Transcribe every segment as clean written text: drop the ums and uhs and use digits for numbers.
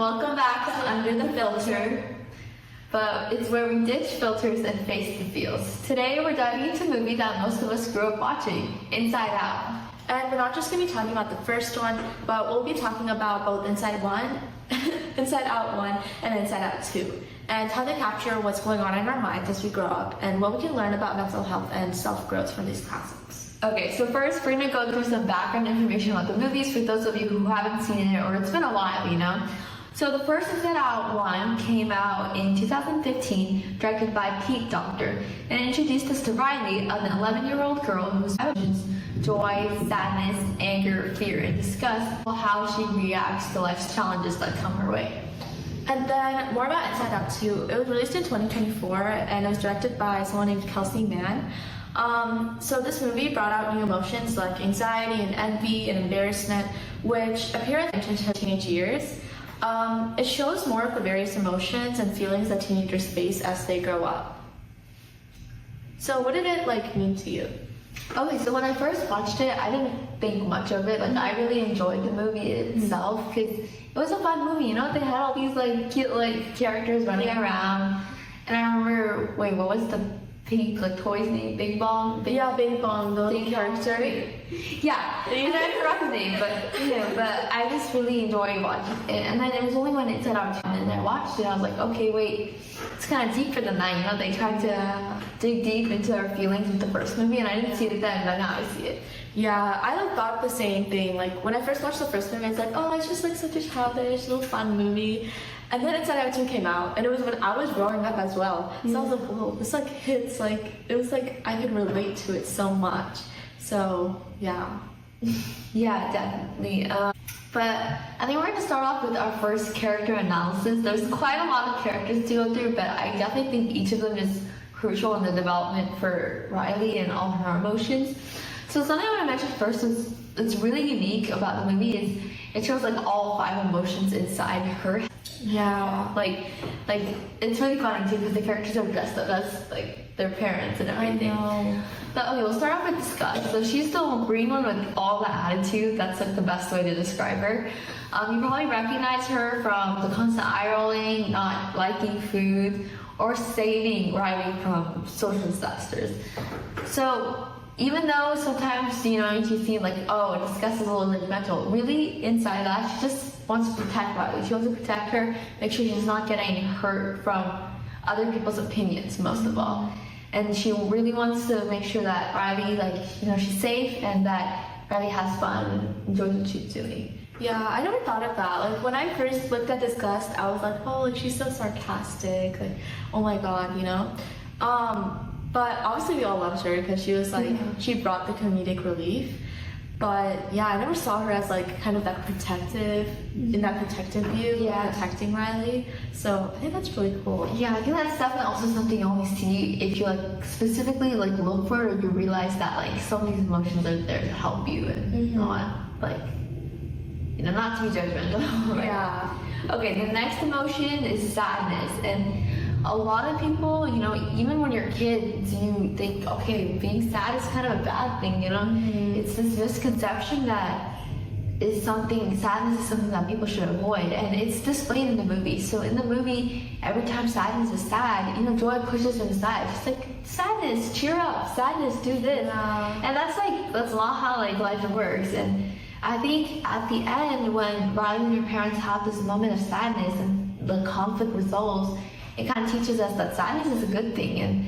welcome back to Under the Filter. But it's where we ditch filters and face the feels. Today we're diving into a movie that most of us grew up watching, Inside Out. And we're not just going to be talking about the first one, but we'll be talking about both Inside Out 1 and Inside Out 2, and how they capture what's going on in our minds as we grow up, and what we can learn about mental health and self-growth from these classics. Okay, so first we're going to go through some background information about the movies for those of you who haven't seen it or it's been a while, you know. So the first Inside Out 1 came out in 2015, directed by Pete Docter, and introduced us to Riley, an 11-year-old girl whose emotions, joy, sadness, anger, fear, and disgust, how she reacts to life's challenges that come her way. And then more about Inside Out 2. It was released in 2024, and it was directed by someone named Kelsey Mann. So this movie brought out new emotions like anxiety and envy and embarrassment, which appear in teenage years. It shows more of the various emotions and feelings that teenagers face as they grow up. So what did it mean to you? Okay, so when I first watched it, I didn't think much of it. I really enjoyed the movie itself because it was a fun movie. You know, they had all these cute characters running around, and I remember, what was the pink toy's name? Big Bong. Big Bong, the lead character. Yeah, and I forgot the name, but I just really enjoyed watching it. And then it was only when it said out, and I watched it, I was like, okay, wait, it's kind of deeper than that. You know, they tried to dig deep into our feelings with the first movie, and I didn't see it then, but now I see it. Yeah, I thought the same thing. When I first watched the first movie, I was like, oh, it's just such a childish little fun movie. And then Inside Out 2 came out, and it was when I was growing up as well. So I was like, whoa, this hits, it was I could relate to it so much. So, yeah. Yeah, definitely. But I think we're going to start off with our first character analysis. There's quite a lot of characters to go through, but I definitely think each of them is crucial in the development for Riley and all her emotions. So something I want to mention first is that's really unique about the movie is it shows all 5 emotions inside her. Yeah. It's really fun too because the characters are dressed up as their parents and everything. I know. But okay, we'll start off with disgust. So she's the green one with all the attitude. That's the best way to describe her. You probably recognize her from the constant eye rolling, not liking food, or saving Riley from social disasters. So even though sometimes, you seem disgust is a little judgmental, really inside that, she just wants to protect Riley. She wants to protect her, make sure she's not getting hurt from other people's opinions, most of all. And she really wants to make sure that Riley, she's safe and that Riley has fun and enjoys what she's doing. Yeah, I never thought of that. When I first looked at Disgust, I was like, oh, she's so sarcastic. Oh my god, But obviously we all loved her because she was she brought the comedic relief. But yeah, I never saw her as kind of that protective, in that protective view, protecting Riley. So I think that's really cool. Yeah, I think that's definitely also something you only see if you specifically look for it, or you realize that some of these emotions are there to help you and not not to be judgmental. Right? Yeah. Okay, the next emotion is sadness, and a lot of people, even when you're kids, you think, okay, being sad is kind of a bad thing, It's this misconception that sadness is something that people should avoid, and it's displayed in the movie. So in the movie, every time sadness is sad, Joy pushes him aside. She's like, sadness, cheer up, sadness, do this. And that's not how life works. And I think at the end, when Riley and her parents have this moment of sadness and the conflict resolves, it kind of teaches us that sadness is a good thing and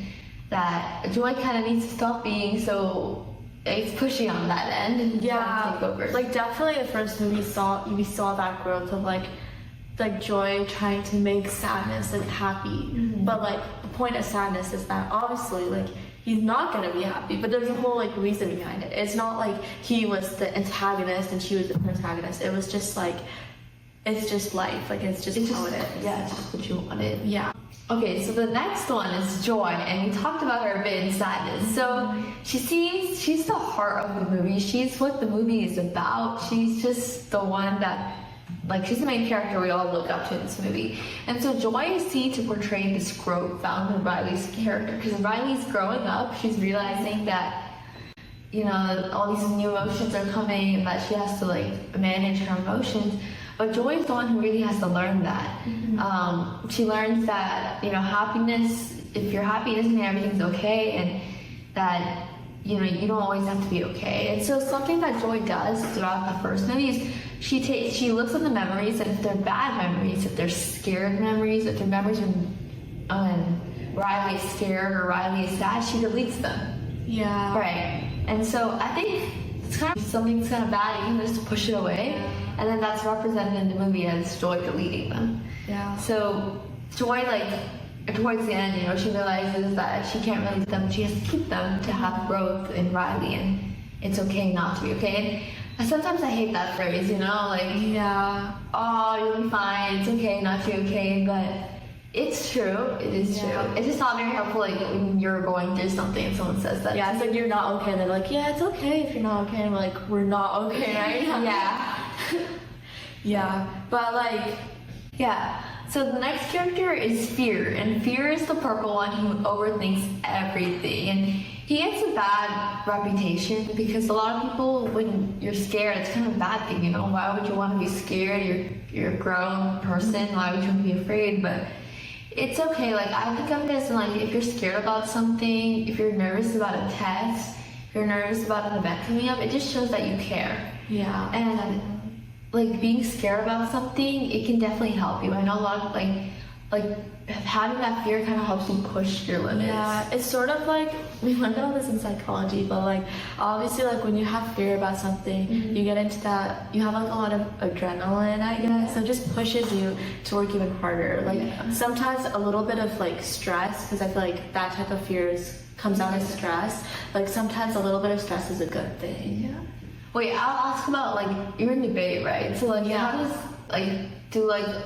that joy kind of needs to stop being so it's pushing on that end and take over. Definitely the first movie we saw that growth of joy trying to make sadness happy. But the point of sadness is that obviously he's not gonna be happy, but there's a whole reason behind it. It's not he was the antagonist and she was the protagonist. It was just it's just life, it's just how it is. Yeah, it's just what you wanted. Yeah. Okay, so the next one is joy, and we talked about her a bit in sadness. So she's the heart of the movie. She's what the movie is about. She's just the one that, she's the main character we all look up to in this movie. And so joy is seen to portray this growth found in Riley's character, because Riley's growing up, she's realizing that all these new emotions are coming and that she has to manage her emotions. But Joy is the one who really has to learn that. She learns that, you know, happiness, if you're happy, it doesn't mean everything's okay, and that, you know, you don't always have to be okay. And so something that Joy does throughout the first movie is she looks at the memories, and if they're bad memories, if they're scared memories, if they're memories when Riley is scared or Riley is sad, she deletes them. Yeah. Right. And so I think it's kind of something's kind of bad, you can just push it away, and then that's represented in the movie as Joy deleting them. Yeah. So Joy, like, towards the end, you know, she realizes that she can't really do them, she has to keep them to have growth in Riley, and it's okay not to be okay. And sometimes I hate that phrase, you know, like, Yeah. oh, you'll be fine, it's okay not to be okay, but it's true, it is true. It's just not very helpful, like, when you're going through something and someone says that. Yeah, it's like you're not okay, and they're like, yeah, it's okay if you're not okay, and we're like, we're not okay right now. Yeah. Yeah, but like, Yeah. So the next character is Fear, and Fear is the purple one who overthinks everything, and he gets a bad reputation because a lot of people, when you're scared, it's kind of a bad thing, you know. Why would you want to be scared? You're a grown person. Why would you want to be afraid? But it's okay. Like, I think of it as, like, if you're scared about something, if you're nervous about a test, if you're nervous about an event coming up, it just shows that you care. yeah. And like, being scared about something, it can definitely help you. I know a lot of like having that fear kind of helps you push your limits. Yeah, it's sort of like, we learned all this in psychology, but like, obviously, like, when you have fear about something, you get into that, you have like a lot of adrenaline, I guess, so it just pushes you to work even harder. Like, sometimes a little bit of like stress, because I feel like that type of fears comes out as stress. Like, sometimes a little bit of stress is a good thing. Yeah. Wait, I'll ask about, like, you're in debate, right? So, like, how does, like,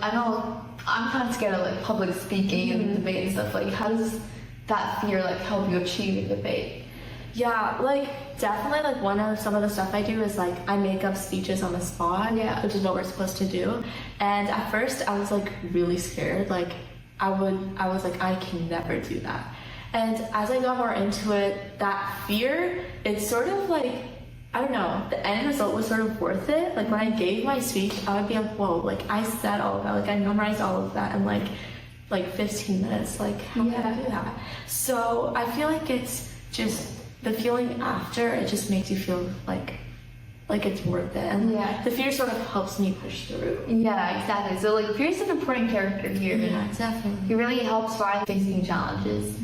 I know I'm kind of scared of, like, public speaking and debate and stuff. Like, how does that fear, like, help you achieve a debate? Yeah, like, definitely, like, some of the stuff I do is, like, I make up speeches on the spot, which is what we're supposed to do. And at first, I was, like, really scared. Like, I was like, I can never do that. And as I got more into it, that fear, it's sort of like, I don't know, the end result was sort of worth it. Like, when I gave my speech, I would be like, whoa, like, I said all of that, like, I memorized all of that in like 15 minutes. Like, how can I do that? So I feel like it's just the feeling after, it just makes you feel like it's worth it. And the fear sort of helps me push through. Yeah, exactly. So, like, Fear's an important character here. Yeah, definitely. He really helps Riley facing challenges.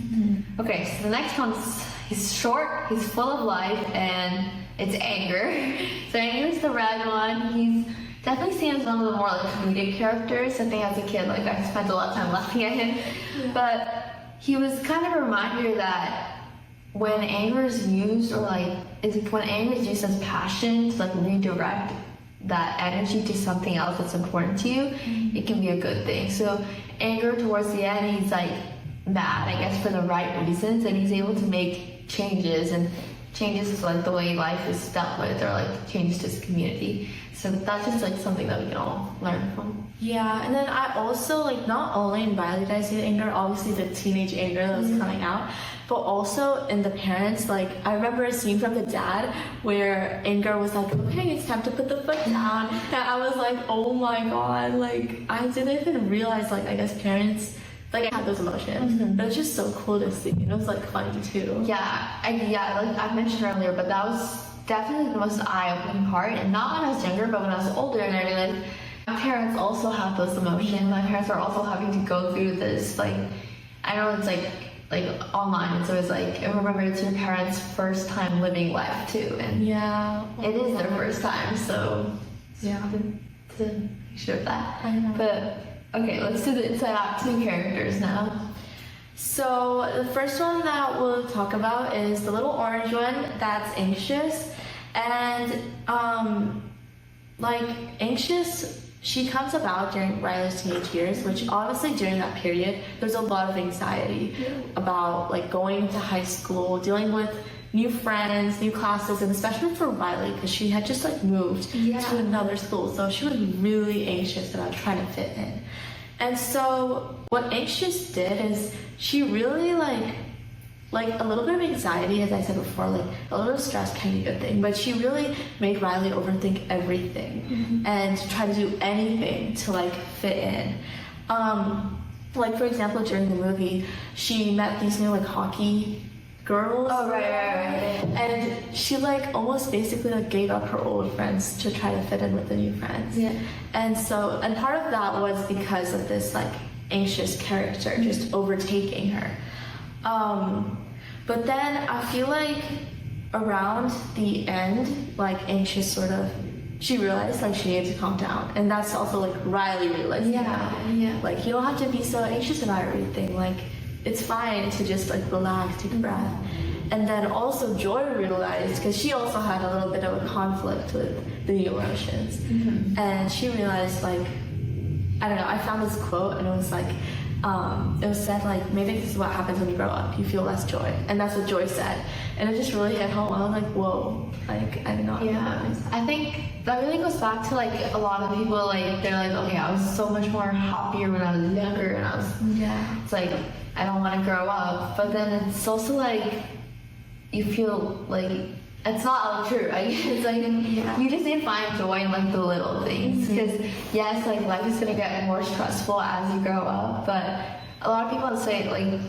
Okay, so the next one's, he's short, he's full of life, and it's Anger. So Anger's the red one. He's definitely seen as one of the more, like, comedic characters. I think as a kid, like, I spent a lot of time laughing at him. But he was kind of a reminder that when anger is used, or like, when anger is used as passion to, like, redirect that energy to something else that's important to you, it can be a good thing. So Anger, towards the end, he's like mad, I guess, for the right reasons, and he's able to make changes, and changes to, like, the way life is dealt with, or like changes to his community. So that's just, like, something that we can all learn from. Yeah, and then I also, like, not only in Riley did I see the anger, obviously the teenage anger that was coming out, but also in the parents. Like, I remember a scene from the dad where Anger was like, okay, it's time to put the foot down, and I was like, oh my god, like, I didn't even realize, like, I guess parents, like, I had those emotions, but it's just so cool to see, and it was, like, funny too. Yeah, like I mentioned earlier, but that was definitely the most eye-opening part, and not when I was younger, but when I was older, and I realized my parents also have those emotions. My parents are also having to go through this, like, I know it's like online, it's always like, I remember it's your parents' first time living life too, and it is their first time, so to make sure of that. I know. But okay, let's do the Inside Out 2 characters now. So the first one that we'll talk about is the little orange one that's anxious. And like, anxious, she comes about during Riley's teenage years, which obviously during that period there's a lot of anxiety about, like, going to high school, dealing with new friends, new classes, and especially for Riley, because she had just, like, moved to another school, so she was really anxious about trying to fit in. And so what Anxious did is she really, like like a little bit of anxiety, as I said before, like a little stress can be a good thing, but she really made Riley overthink everything and try to do anything to like fit in. Like for example, during the movie, she met these new like hockey girls. Oh, right. And she like almost basically like gave up her old friends to try to fit in with the new friends. Yeah. And part of that was because of this like anxious character just overtaking her. But then I feel like around the end, like anxious sort of, she realized like she needed to calm down, and that's also like Riley realized. Yeah. Like you don't have to be so anxious about everything. Like it's fine to just like relax, take a breath. And then also Joy realized, because she also had a little bit of a conflict with the new emotions, and she realized like, I don't know, I found this quote and it was like, it was said like, maybe this is what happens when you grow up, you feel less joy. And that's what Joy said. And it just really hit home. I was like, whoa, like I did not know that. I think that really goes back to like a lot of people, like they're like, okay, I was so much more happier when I was younger, and I was, it's like, I don't want to grow up. But then it's also like, you feel like, it's not all true, right? It's like, you just need to find joy in like the little things. Because yes, like life is gonna get more stressful as you grow up, but a lot of people say like,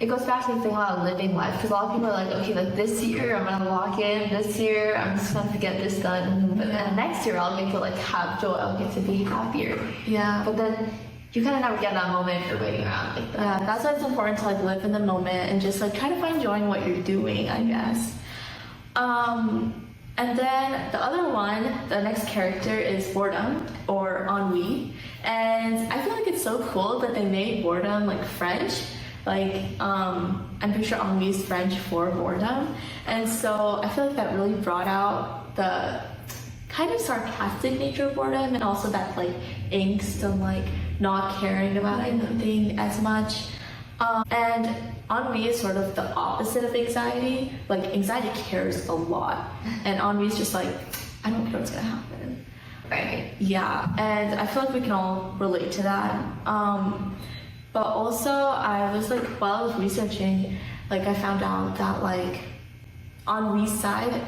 it goes back to the thing about living life. Because a lot of people are like, okay, like this year I'm gonna lock in, this year I'm just gonna get this done, but then next year I'll get to like have joy, I'll get to be happier. Yeah. But then you kind of never get that moment if you're waiting around like that. Yeah, that's why it's important to like live in the moment and just like try to find joy in what you're doing, I guess. And then the other one, the next character is Boredom, or Ennui. And I feel like it's so cool that they made Boredom like French. Like, I'm pretty sure Ennui is French for boredom. And so I feel like that really brought out the kind of sarcastic nature of boredom, and also that like angst and like not caring about anything as much. And Ennui is sort of the opposite of anxiety. Like anxiety cares a lot, and Ennui is just like, I don't care what's gonna happen. Right. Yeah, and I feel like we can all relate to that. But also I was like, while I was researching, like I found out that like Ennui's side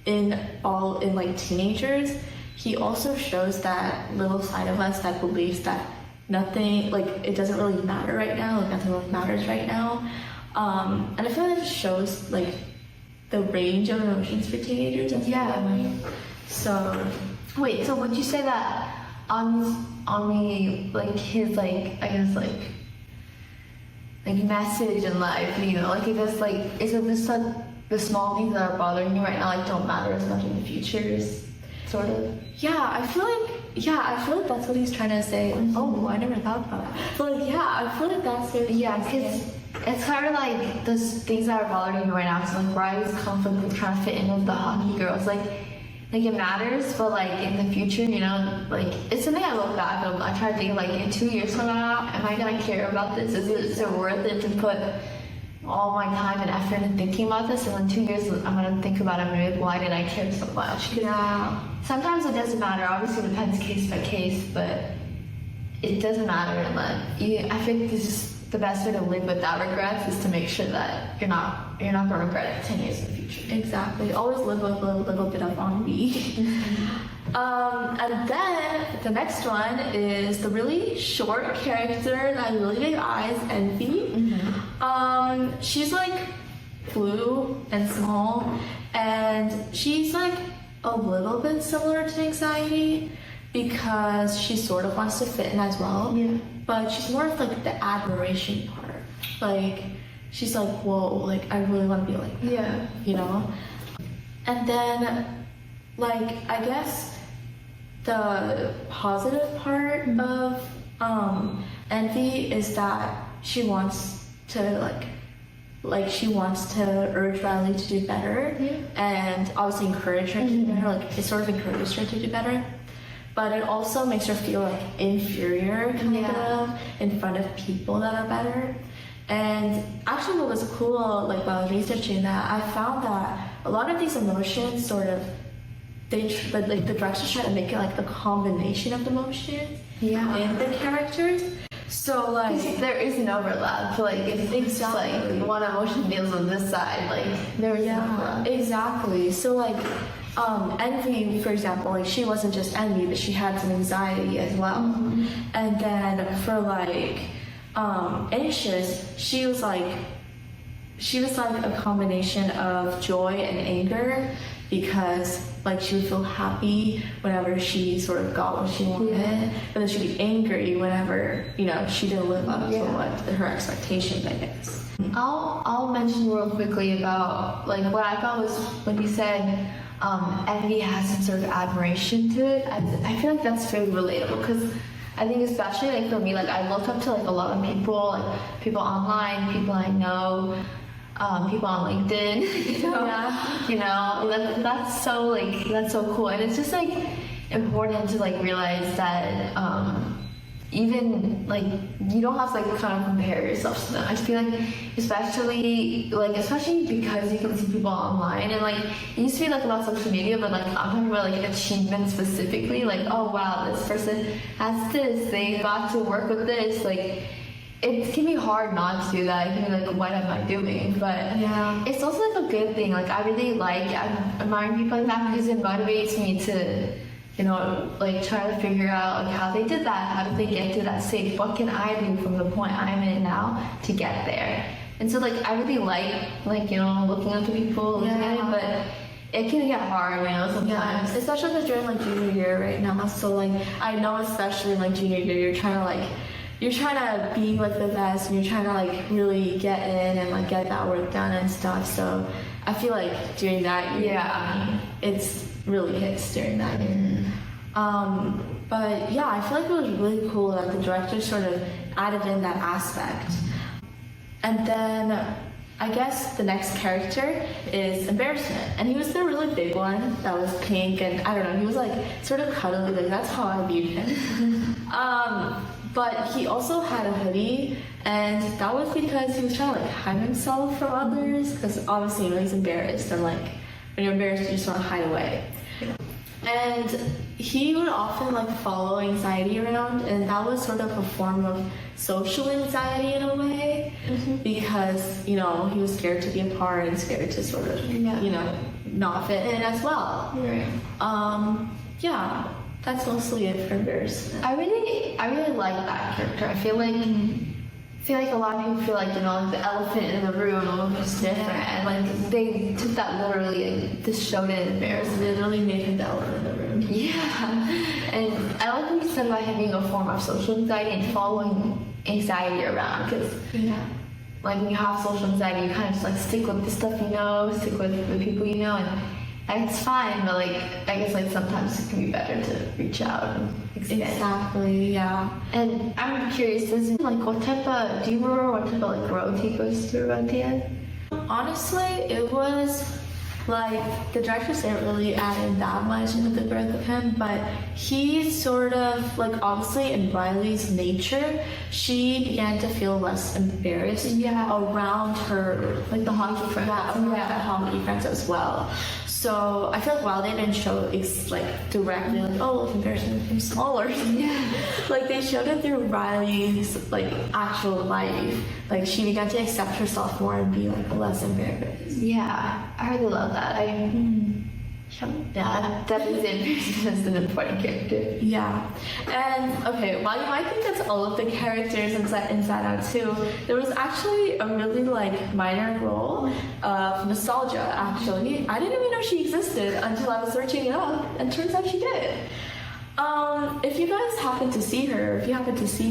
in like teenagers, he also shows that little side of us that believes that nothing, like it doesn't really matter right now, like nothing really matters right now. And I feel like it shows like the range of emotions for teenagers. So wait, so would you say that Ennui, like his like, I guess like message in life, you know, like is it this like the small things that are bothering you right now like don't matter as much in the future, sort of? I feel like that's what he's trying to say. Oh, I never thought about that. But like, I feel like that's what because it's kind of like those things that are bothering you right now. So like Riley's conflict with trying to fit in with the hockey girls, like it matters, but like in the future, you know, like it's something I look back and I try to think like in 2 years from now, am I gonna care about this? Is it worth it to put all my time and effort in thinking about this? And in 2 years, I'm gonna think about it and be like, why did I care so much? Sometimes it doesn't matter. Obviously, it depends case by case, but it doesn't matter. And I think this is the best way to live without regrets is to make sure that you're not gonna regret it 10 years in the future. Exactly. Always live with a little bit of ennui. And then the next one is the really short character that has really big eyes, Envy. She's like blue and small, and she's like a little bit similar to anxiety because she sort of wants to fit in as well. But she's more of like the admiration part. Like she's like, whoa, like I really want to be like that, you know? And then like I guess the positive part of Envy is that she wants to she wants to urge Riley to do better, and obviously encourage her to do better. Like it sort of encourages her to do better, but it also makes her feel like inferior kind of in front of people that are better. And actually what was cool, like while I was researching that, I found that a lot of these emotions sort of, the directors try to make it like the combination of the emotions in the characters. So like There is an overlap. Like if it's like one emotion deals with this side, like there is an overlap. exactly. So like envy, for example, like she wasn't just envy, but she had some anxiety as well. And then for like anxious, she was like a combination of joy and anger, because like she would feel happy whenever she sort of got what she wanted, but then she'd be angry whenever, you know, she didn't live up to what her expectations, I guess. I'll mention real quickly about like what I thought was when you said envy has some sort of admiration to it. I feel like that's very relatable, because I think especially like for me, like I look up to like a lot of people, like people online, people I know, people on LinkedIn, that's so cool, and it's just like important to like realize that even like you don't have to like kind of compare yourself to them. I feel like especially because you can see people online, and like it used to be like about social media, but like I'm talking about like achievements specifically, like oh wow, this person has this, they got to work with this, like it can be hard not to do that. It can be like, what am I doing? But it's also like a good thing. Like I really like admiring people like that, because it motivates me to, you know, like try to figure out like how they did that, how did they get to that stage, what can I do from the point I'm in now to get there. And so like I really like you know, looking up to people, looking at it, but it can get hard, you know, sometimes. Especially during like junior year right now. So like I know especially in like junior year you're trying to be like the best, and you're trying to like really get in and like get that work done and stuff. So I feel like during that year, it's really hits during that year. But yeah, I feel like it was really cool that the director sort of added in that aspect. And then I guess the next character is Embarrassment, and he was the really big one that was pink, and I don't know, he was like sort of cuddly, like that's how I viewed him. But he also had a hoodie, and that was because he was trying to like hide himself from others, because obviously, you know, he's embarrassed, and like when you're embarrassed you just want to hide away. And he would often like follow anxiety around, and that was sort of a form of social anxiety in a way, because, you know, he was scared to be apart and scared to sort of, you know, not fit in as well. Yeah, that's mostly it for Embarrassment. I really like that character. I feel like a lot of people feel like, you know, like the elephant in the room was different, and like they took that literally and just showed it in Embarrassment. They literally made him the elephant in the room. Yeah, and I like what you said about him being a form of social anxiety and following anxiety around, because like when you have social anxiety, you kind of just like stick with the stuff you know, stick with the people you know, and it's fine, but like I guess like sometimes it can be better to reach out and expand. Exactly, yeah. And I'm curious, do you remember what type of like growth he goes through at the end? Honestly, it was like the directors didn't really add in that much into the growth of him, but he sort of like, obviously in Riley's nature, she began to feel less embarrassed around her Like the hockey friends. the hockey friends as well. So I feel like while they didn't show like directly like, oh, Embarrassment became smaller, like they showed it through Riley's like actual life. Like she began to accept herself more and be like less embarrassed. Yeah, I really love that. That is an important character. Yeah, and okay, while you might think that's all of the characters Inside Out 2, there was actually a really like minor role of Nostalgia. Actually, I didn't even know she existed until I was searching it up, and turns out she did. If you guys happen to see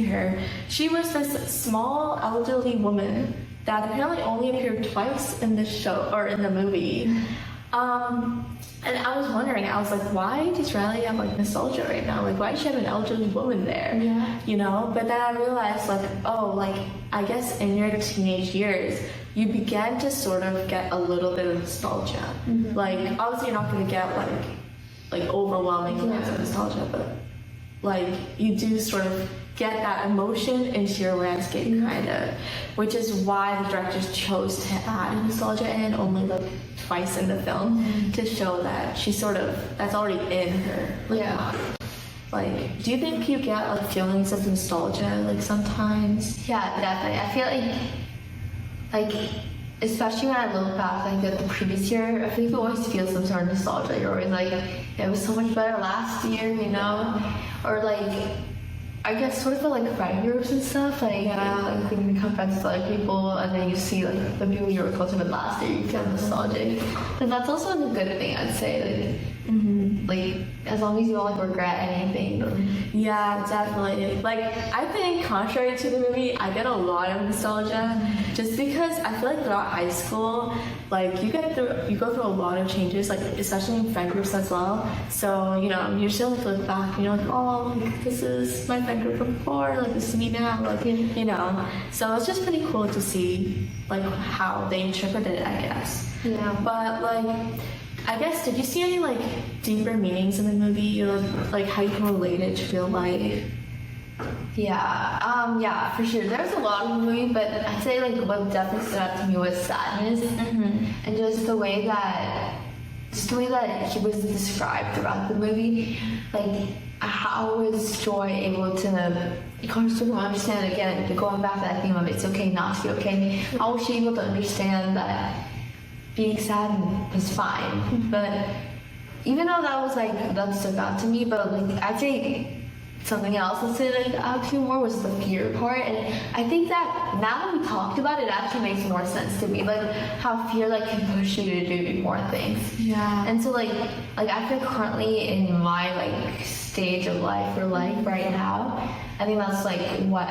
her, she was this small elderly woman that apparently only appeared twice in the show or in the movie. And I was wondering, I was like, why does Riley have like Nostalgia right now? Like, why does she have an elderly woman there? Yeah. You know? But then I realized, like, oh, like, I guess in your teenage years, you began to sort of get a little bit of nostalgia. Like, obviously, you're not going to get like overwhelming amounts of nostalgia, but like, you do sort of get that emotion into your landscape, kind of, which is why the directors chose to add nostalgia in only like twice in the film to show that she sort of, that's already in her. Like, do you think you get like feelings of nostalgia like sometimes? Yeah, definitely. I feel like especially when I look back like at the previous year, I feel like you always feel some sort of nostalgia. You're always like, it was so much better last year, you know? Or like, I guess sort of the like friend groups and stuff, like, like when you become friends with other people and then you see like the people you were close with last year, you feel nostalgic. And that's also a good thing, I'd say. Like as long as you don't like regret anything. Yeah, definitely. Like, I think contrary to the movie, I get a lot of nostalgia just because I feel like throughout high school, like you go through a lot of changes, like especially in friend groups as well. So, you know, you still like look back and you're like, oh, like, this is my friend group from before, like this is me now, like, you know. So it's just pretty cool to see like how they interpret it, I guess. Yeah. But like, I guess, did you see any like deeper meanings in the movie, or like how you can relate it to real life? Yeah, for sure. There's a lot of the movie, but I'd say like what definitely stood out to me was sadness, and just the way that he was described throughout the movie. Like, how was Joy able to kind of understand again, going back to that theme of it's okay not to be okay? How was she able to understand that being sad is fine? But even though that stuck out to me, but like I'd say something else that stood out to me more was the fear part. And I think that now that we talked about it, it actually makes more sense to me, like how fear like can push you to do more things. Yeah. And so like I feel currently in my like stage of life or life right now, I think that's like what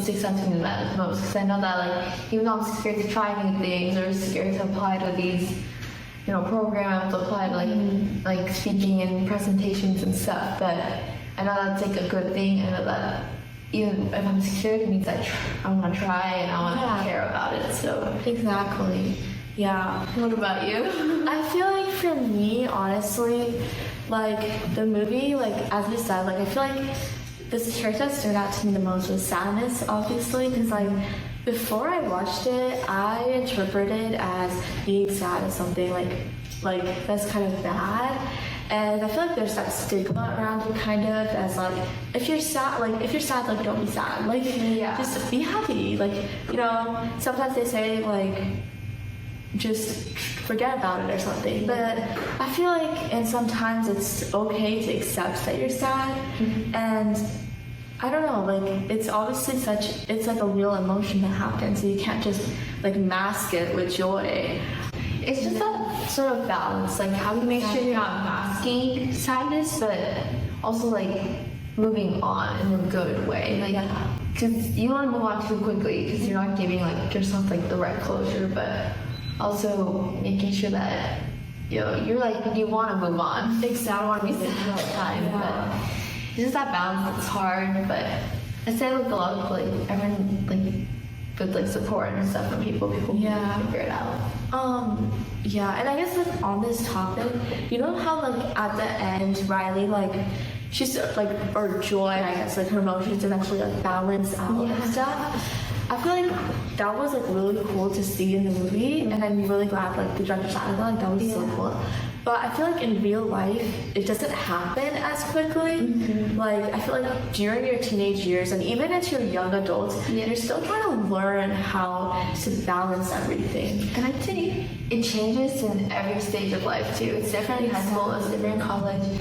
sticks out to me the most, because I know that like even though I'm scared to try new things or scared to apply to these, you know, programs, apply to like speaking and presentations and stuff, but I know that's like a good thing. I know that even if I'm scared, it means I want to try and I want to care about it. So exactly. Yeah. What about you? I feel like for me, honestly, like the movie, like as you said, like I feel like this character that stood out to me the most was sadness, obviously, because like before I watched it, I interpreted as being sad as something like that's kind of bad. And I feel like there's that stigma around it, kind of, as like, if you're sad, like don't be sad, like just be happy, like, you know. Sometimes they say like just forget about it or something, but I feel like, and sometimes it's okay to accept that you're sad, and I don't know, like it's obviously it's like a real emotion that happens, so you can't just like mask it with joy. It's just that sort of balance, like how do you make sure you're not masking sadness, but also like moving on in a good way, like because you don't want to move on too quickly because you're not giving like yourself like the right closure, but also making sure that you're like you want to move on. Exactly. I don't want to be sad all the time, but it's just that balance that's hard. But I say like a lot of like everyone like with like support and stuff from people can figure it out. Yeah, and I guess like on this topic, you know how like at the end Riley like she's like, or Joy, I guess, like her emotions eventually like balance out and stuff. I feel like that was like really cool to see in the movie, and I'm really glad like the director shot it. Like that was so cool. But I feel like in real life, it doesn't happen as quickly. Like, I feel like during your teenage years and even as you're young adults, you're still trying to learn how to balance everything. And I'd say it changes in every stage of life too. It's different in high school, it's different in college.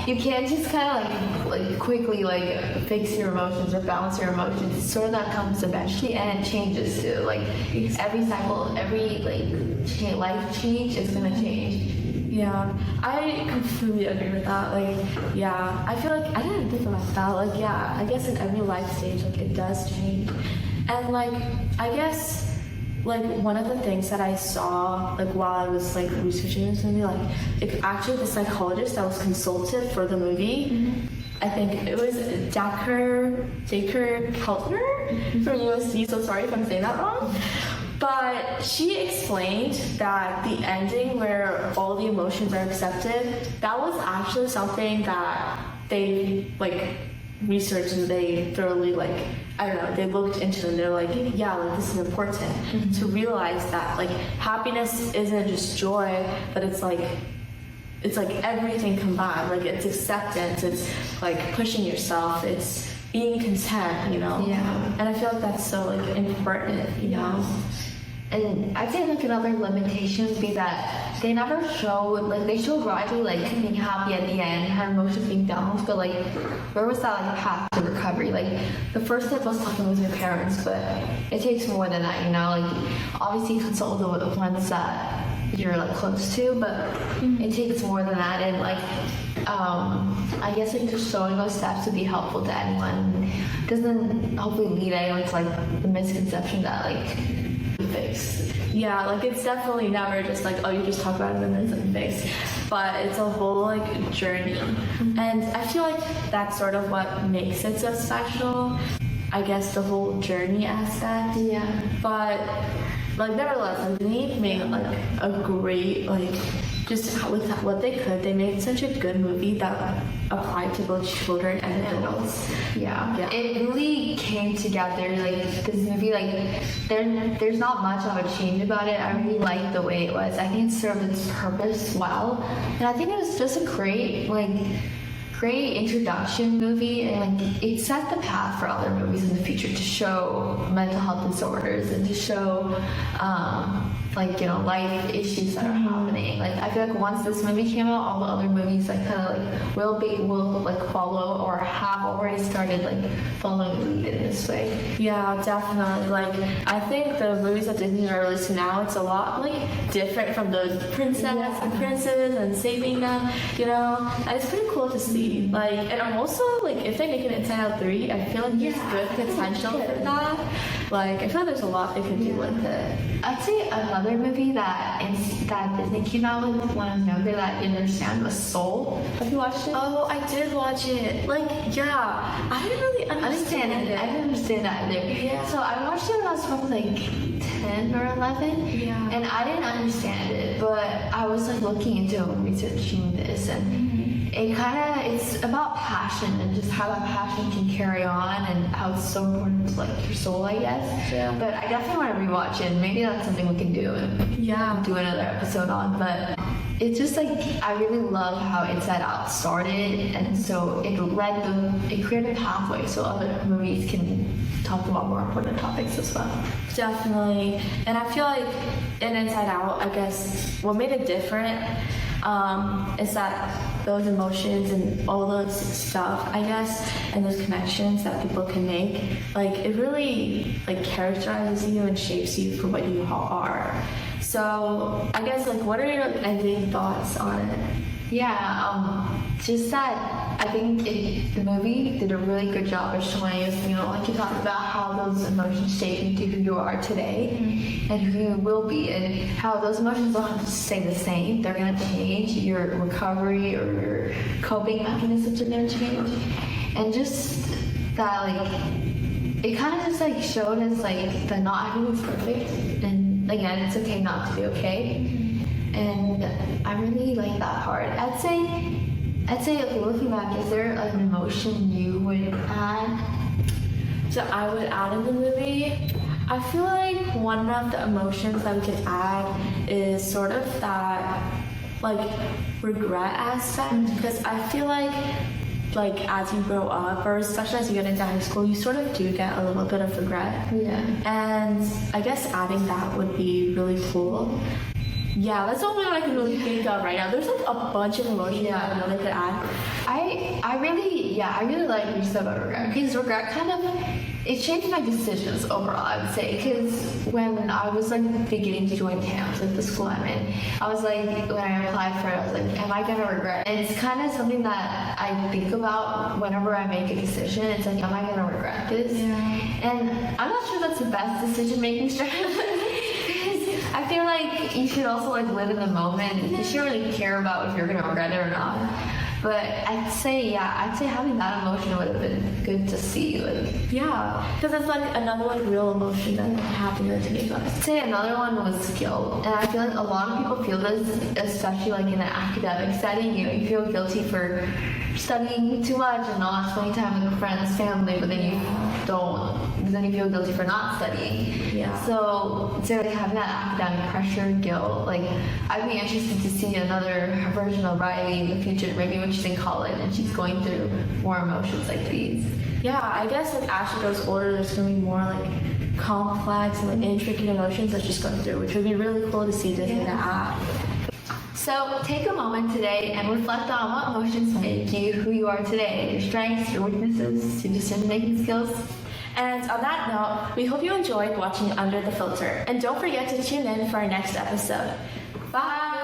You can't just kind of like quickly like fix your emotions or balance your emotions. It's sort of that comes eventually, and it changes too. Like every cycle, every like life change is gonna change. Yeah, I completely agree with that. Like, yeah, I feel like I didn't think about that. Like, yeah, I guess in every life stage, like, it does change. And, like, I guess, like, one of the things that I saw, like, while I was, like, researching this movie, like actually the psychologist that was consulted for the movie, I think it was Dacre Keltner from USC, so sorry if I'm saying that wrong. But she explained that the ending where all the emotions are accepted, that was actually something that they like researched and they thoroughly like, I don't know, they looked into and they're like, yeah, like this is important to realize that like happiness isn't just joy, but it's like it's like everything combined. Like it's acceptance, it's like pushing yourself, it's being content, you know. Yeah. And I feel like that's so like important, you know. And I think like another limitation would be that they never show, like they show Riley like being happy at the end, her emotions being balanced, but like where was that like path to recovery? Like the first step was talking with her parents, but it takes more than that, you know. Like obviously consult the ones that you're like close to, but it takes more than that. And like I guess like just showing those steps would be helpful to anyone. Doesn't hopefully lead anyone to like the misconception that like fix. Yeah, like it's definitely never just like, oh, you just talk about it and then it's fixed. But it's a whole like journey. And I feel like that's sort of what makes it so special. I guess the whole journey aspect. Yeah. But like nevertheless, like they made like a great like just with what they could, they made such a good movie that applied to both children and adults. Yeah. It really came together. Like this movie, like there's not much I would change about it. I really like the way it was. I think it served its purpose well, and I think it was just a great introduction movie, and like it set the path for other movies in the future to show mental health disorders and to show like, you know, life issues that are happening. Like I feel like once this movie came out, all the other movies like kind of like will like follow or have already started like following the lead in this way. Yeah, definitely. Like I think the movies that Disney are releasing now, it's a lot like different from those princess and princes and saving them, you know. And it's pretty cool to see. Like, and I'm also like, if they make an Inside Out 3, I feel like there's good potential for that. Like I feel like there's a lot they could do with it. I'd say another movie that Disney came out with when I was younger that I didn't understand was Soul. Have you watched it? Oh, I did watch it. Like, yeah, I didn't really understand it. I didn't understand that either. Yeah. So I watched it when I was probably like 10 or 11. Yeah. And I didn't understand it, but I was like looking into it and researching this, and it's about passion and just how that passion can carry on and how it's so important to like your soul, I guess. Yeah. But I definitely want to rewatch it. Maybe that's something we can do and do another episode on. But it's just like I really love how Inside Out started, and so it created a pathway so other movies can talk about more important topics as well. Definitely. And I feel like in Inside Out, I guess what made it different is that those emotions and all those stuff, I guess, and those connections that people can make, like it really like characterizes you and shapes you for what you are. So I guess like what are your ending thoughts on it? Yeah, just that I think the movie did a really good job of showing us, you know, like you talked about how those emotions shape you to who you are today and who you will be, and how those emotions don't have to stay the same. They're going to change. Your recovery or your coping mechanisms are going to change. And just that, like, it kind of just, like, showed us, like, that not everyone's perfect. And, again, it's okay not to be okay. And I really like that part. I'd say, okay, looking back, is there an emotion you would add? So I would add in the movie, I feel like one of the emotions that we could add is sort of that, like, regret aspect. Because I feel like as you grow up, or especially as you get into high school, you sort of do get a little bit of regret. Yeah. And I guess adding that would be really cool. Yeah, that's the only one I can really think of right now. There's like a bunch of emotions that I know they could add. I really like what you said about regret, because regret kind of, it shaped my decisions overall, I would say, because when I was like beginning to join camps, like the school I'm in, I was like, when I applied for it, I was like, am I gonna regret? And it's kind of something that I think about whenever I make a decision. It's like, am I gonna regret this? Yeah. And I'm not sure that's the best decision making strategy. I feel like you should also like live in the moment. You shouldn't really care about if you're gonna regret it or not. But I'd say having that emotion would have been good to see. Like, Yeah, because it's like another like real emotion that happened in the teenage life. I'd say another one was guilt, and I feel like a lot of people feel this, especially like in an academic setting. You know, you feel guilty for studying too much and not spending time with friends, family, but then you don't. Then you feel guilty for not studying. Yeah. So like having that academic pressure, guilt, like I'd be interested to see another version of Riley in the future, maybe when she's in college and she's going through more emotions like these. Yeah, I guess like as she grows older, there's gonna be more like complex and like intricate emotions that she's going through, which would be really cool to see Disney to add. So take a moment today and reflect on what emotions make you who you are today, your strengths, your weaknesses, your decision-making skills. And on that note, we hope you enjoyed watching Under the Filter. And don't forget to tune in for our next episode. Bye!